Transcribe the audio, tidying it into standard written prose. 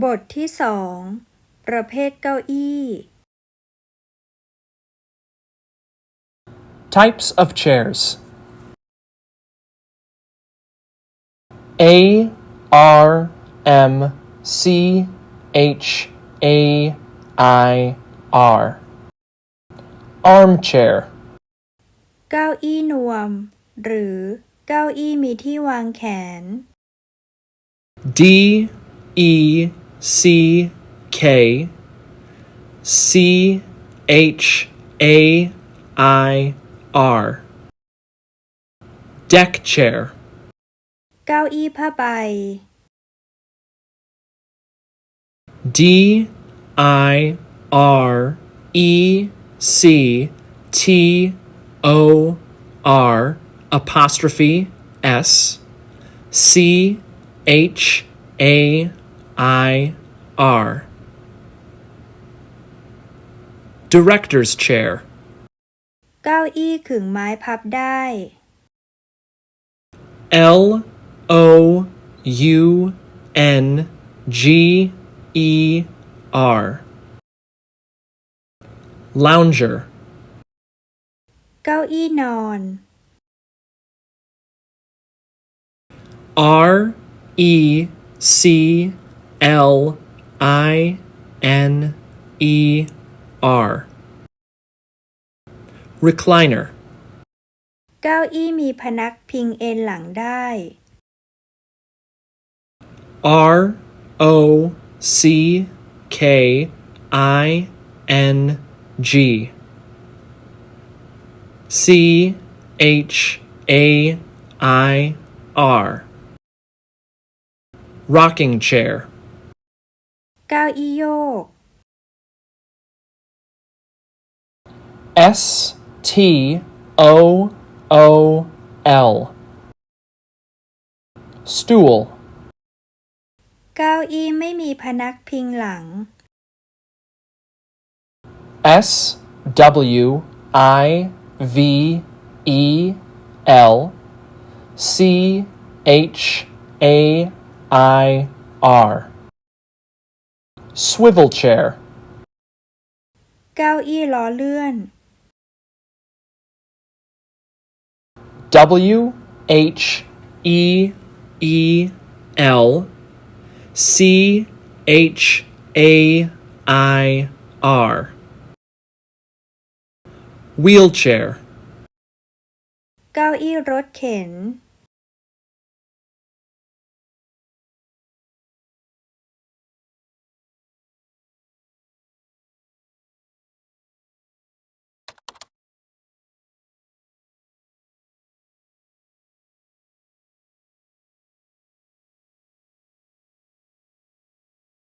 บทที่สองประเภทเก้าอี้ Types of chairs. A R M C H A I R Armchair เก้าอี้นวมหรือเก้าอี้มีที่วางแขน D E C K C H A I R Deck chair เก้าอี้ผ้าใบ D I R E C T O R apostrophe S C H A I R Director's chair เก้าอี้ขึงไม้พับได้ L O U N G E R Lounger เก้าอี้นอน R E C L I N E R Recliner เก้าอี้มีพนักพิงเอนหลังได้ R O C K I N G C H A I R Rocking chair เก้าอี้โยก S T O O L Stool เก้าอี้ไม่มีพนักพิงหลัง S W I V E L C H A I R Swivel chair เก้าอี้ล้อเลื่อน W H E E L C H A I R Wheelchair เก้าอี้รถเข็น